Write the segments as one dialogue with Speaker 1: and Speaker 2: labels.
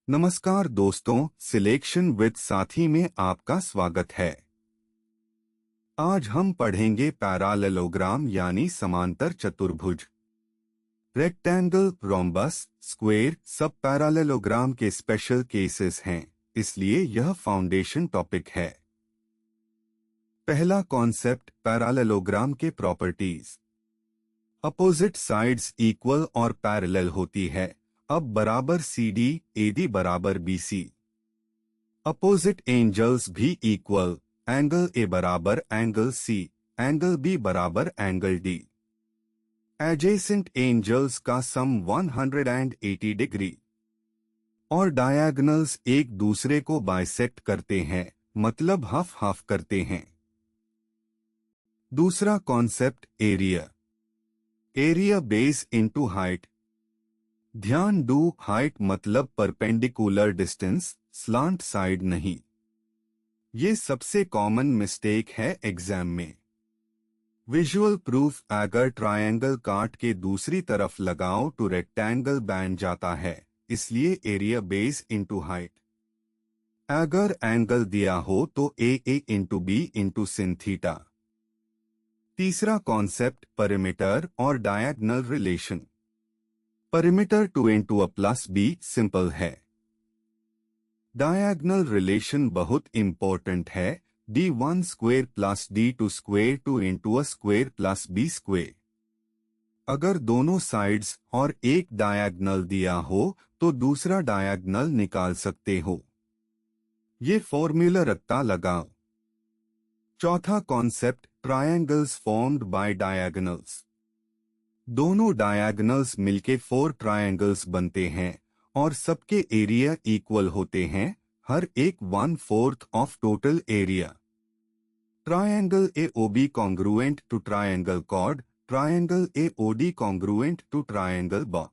Speaker 1: नमस्कार दोस्तों, selection with साथी में आपका स्वागत है। आज हम पढ़ेंगे पैरालेलोग्राम यानी समांतर चतुर्भुज। रेक्टेंगल, रोम्बस, स्क्वायर सब पैरालेलोग्राम के स्पेशल केसेस हैं, इसलिए यह फाउंडेशन टॉपिक है। पहला कॉन्सेप्ट, पैरालेलोग्राम के प्रॉपर्टीज। अपोजिट साइड्स इक्वल और पैरेलल होती है। अब बराबर CD, AD बराबर BC। अपोजिट एंगल्स भी इक्वल, एंगल A बराबर एंगल C, एंगल B बराबर एंगल D। एडजेसेंट एंगल्स का सम 180 डिग्री। और डायगोनल्स एक दूसरे को बाइसेक्ट करते हैं, मतलब हाफ हाफ करते हैं। दूसरा concept, area. Area base into height. ध्यान दो, हाइट मतलब परपेंडिकुलर डिस्टेंस, स्लांट साइड नहीं। ये सबसे कॉमन मिस्टेक है एग्जाम में। विजुअल प्रूफ, अगर ट्रायंगल काट के दूसरी तरफ लगाओ तो रेक्टेंगल बन जाता है, इसलिए एरिया बेस इनटू हाइट। अगर एंगल दिया हो तो a into b into sin theta. तीसरा कॉन्सेप्ट, परिमीटर और diagonal relation. Perimeter 2 into a plus b simple है। डायगोनल रिलेशन बहुत इंपॉर्टेंट है। D1 square plus D2 square 2 into अ स्क्वेयर प्लस बी स्क्वेयर। अगर दोनों साइड्स और एक डायगोनल दिया हो तो दूसरा डायगोनल निकाल सकते हो। ये फॉर्मूला रट्टा लगाओ। चौथा concept, triangles formed by diagonals. दोनों डायगोनल्स मिलके 4 ट्रायंगल्स बनते हैं और सबके एरिया इक्वल होते हैं, हर एक 1/4 of total area. Triangle AOB congruent to triangle cord, triangle AOD congruent to triangle BOC.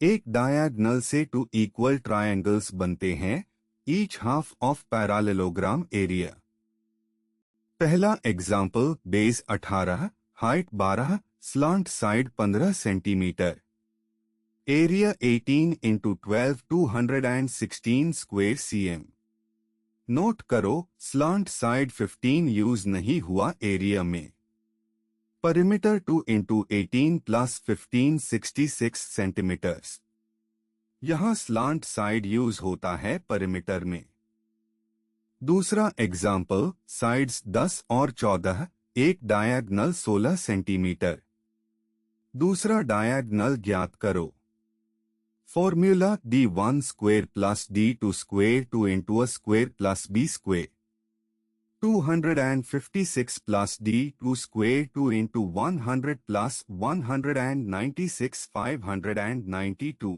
Speaker 1: एक डायगोनल से 2 इक्वल ट्रायंगल्स बनते हैं, each half of parallelogram area. पहला example, base 18, height 12, slant side 15 centimetre. Area 18 into 12 216 square cm। Note करो, slant side 15 use नहीं हुआ area में। Perimeter 2 into 18 plus 15 66 centimetres. यहाँ स्लांट साइड यूज होता है परिमीटर में। दूसरा एग्जाम्पल, साइड्स 10 और 14, एक डायगोनल 16 सेंटीमीटर। दूसरा डायगोनल ज्ञात करो। Formula D1 square plus D2 square 2 into अ square plus B square. 256 plus D2 square 2 into 100 plus 196 592।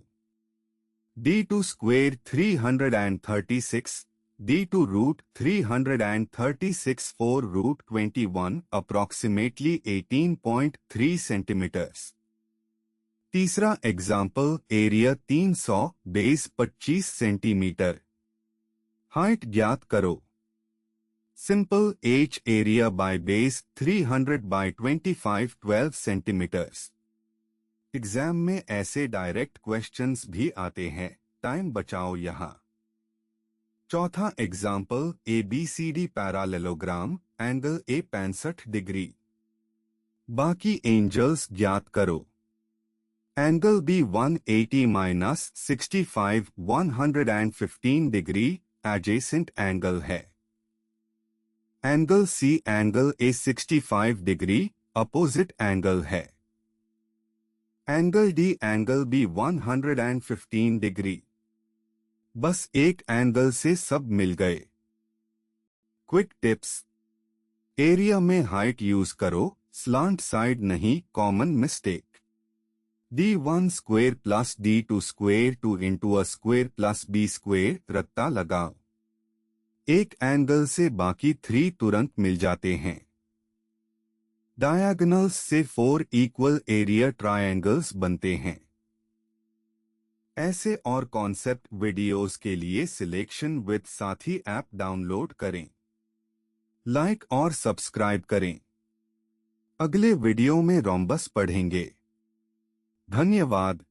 Speaker 1: D2 square 336, D2 root 336 4 root 21 approximately 18.3 centimetres. तीसरा example, area 300, base 25 centimetre. Height ज्ञात करो। Simple, H area by base 300 by 25 12 centimetres. Exam में ऐसे direct questions भी आते हैं, time बचाओ यहाँ। चौथा example, ABCD parallelogram, angle A 65 degree. बाकी एंगल्स ज्ञात करो। Angle B 180 minus 65 115 degree adjacent angle है। Angle C angle A 65 degree opposite angle है। Angle D angle B 115 degree. बस एक एंगल से सब मिल गए। Quick tips. एरिया में हाइट यूज करो, स्लांट साइड नहीं, common mistake. D1 square plus D2 square 2 into अ स्क्वेयर प्लस बी स्क्वेयर रट्टा लगाओ। एक एंगल से बाकी 3 तुरंत मिल जाते हैं। डायगोनल्स से 4 इक्वल एरिया ट्रायंगल्स बनते हैं। ऐसे और कॉन्सेप्ट वीडियोस के लिए सिलेक्शन विद साथी ऐप डाउनलोड करें। लाइक और सब्सक्राइब करें। अगले वीडियो में रोम्बस पढ़ेंगे। धन्यवाद।